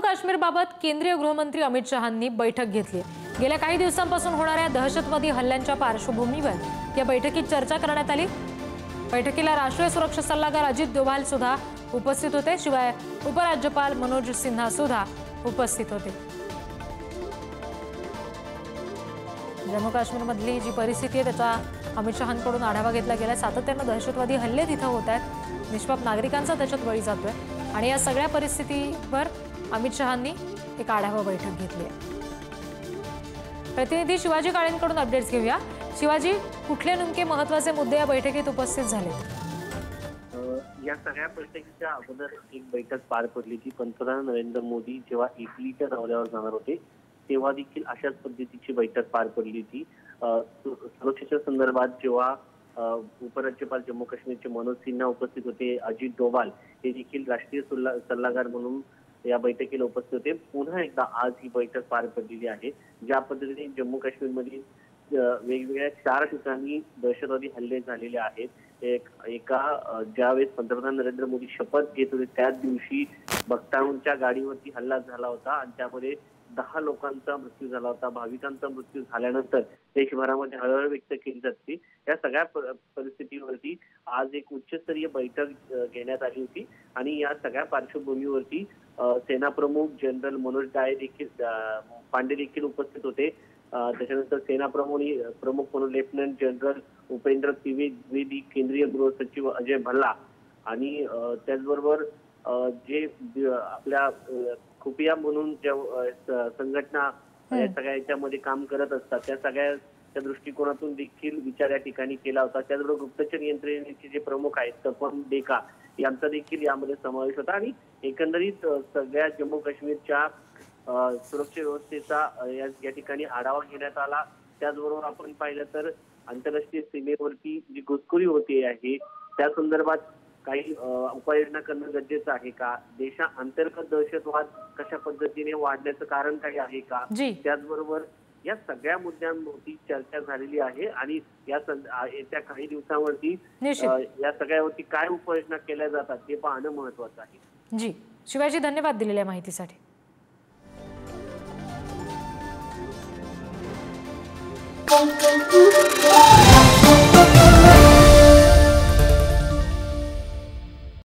काश्मीरबाबत केंद्रीय गृहमंत्री अमित शहांनी बैठक घेतली। गेल्या काही दिवसांपासून होणाऱ्या दहशतवादी हल्ल्यांच्या पार्श्वभूमीवर या बैठकीत चर्चा करण्यात आली। बैठकीला राष्ट्रीय सुरक्षा सल्लागार अजित डोभाल सुद्धा उपस्थित होते। शिवाय उपराज्यपाल मनोज सिन्हा सुद्धा उपस्थित होते। जम्मू काश्मीरमधली जी परिस्थिती आहे त्याचा अमित शहांकडून आढावा घेतला गेला। सातत्याने दहशतवादी हल्ले तिथे होत आहेत, निष्पाप नागरिकांचा त्याच्यात बळी जातोय आणि या सगळ्या परिस्थितीवर अमित शहांनी एक आढावा बैठक घेतली आहे। प्रतिनिधी शिवाजी काळेंकडून अपडेट्स घेऊया। शिवाजी, कुठले नेमके महत्त्वाचे मुद्दे या बैठकीत उपस्थित झाले? या सगळ्या बैठकीच्या अगोदर एक बैठक पार पडली की पंतप्रधान नरेंद्र मोदी जेव्हा इटलीच्या दौऱ्यावर जाणार होते तेव्हा देखील अशाच पद्धतीची बैठक पार पडली होती। सुरक्षेच्या संदर्भात जेव्हा उपराज्यपाल जम्मू काश्मीरचे मनोज सिन्हा उपस्थित होते, अजित डोभाल हे देखील राष्ट्रीय सल्लागार म्हणून या बैठकीला उपस्थित होते। पुन्हा एकदा आज ही बैठक पार पडलेली आहे। ज्या पद्धतीने जम्मू काश्मीरमधील वेगवेगळ्या 4 ठिकाणी दहशतवादी हल्ले झालेले आहेत। एका ज्यावेळेस पंतप्रधान नरेंद्र मोदी शपथ घेत होते त्याच दिवशी बख्तावरच्या गाडीवरती हल्ला झाला होता आणि त्यामध्ये 10 लोकांचा मृत्यू झाला होता। भाविकांचा मृत्यू झाल्यानंतर देशभरामध्ये हळहळ व्यक्त केली जाते। या सगळ्या परिस्थितीवरती आज एक उच्चस्तरीय बैठक घेण्यात आली होती आणि या सगळ्या पार्श्वभूमीवरती सेना प्रमुख जनरल मनोज पांडे देखील उपस्थित होते। त्याच्यानंतर सेना प्रमुख म्हणून लेफ्टनंट जनरल उपेंद्र द्विवेदी, केंद्रीय गृह सचिव अजय भल्ला आणि त्याचबरोबर जे आपल्या खुफिया म्हणून ज्या संघटना या सगळ्या याच्यामध्ये काम करत असतात त्या सगळ्याच्या दृष्टिकोनातून देखील विचार या ठिकाणी केला होता। त्याचबरोबर गुप्तचर यंत्रणेचे जे प्रमुख आहेत तपन डेका यांचा देखील यामध्ये समावेश होता आणि एकंदरीत सगळ्या जम्मू काश्मीरच्या सुरक्षा व्यवस्थेचा या ठिकाणी आढावा घेण्यात आला। त्याचबरोबर आपण पाहिलं तर आंतरराष्ट्रीय सीमेवरती जी घुसखोरी होते आहे त्या संदर्भात काही उपाययोजना करणं गरजेचं आहे का, देशांतर्गत दहशतवाद कशा पद्धतीने वाढण्याचं कारण काही आहे का, त्याचबरोबर या सगळ्या मुद्द्यांवरती चर्चा झालेली आहे आणि येत्या काही दिवसांवरती या सगळ्यावरती काय उपाययोजना केल्या जातात हे पाहणं महत्त्वाचं आहे। जी शिवाजी, धन्यवाद दिलेल्या माहितीसाठी। Thank you.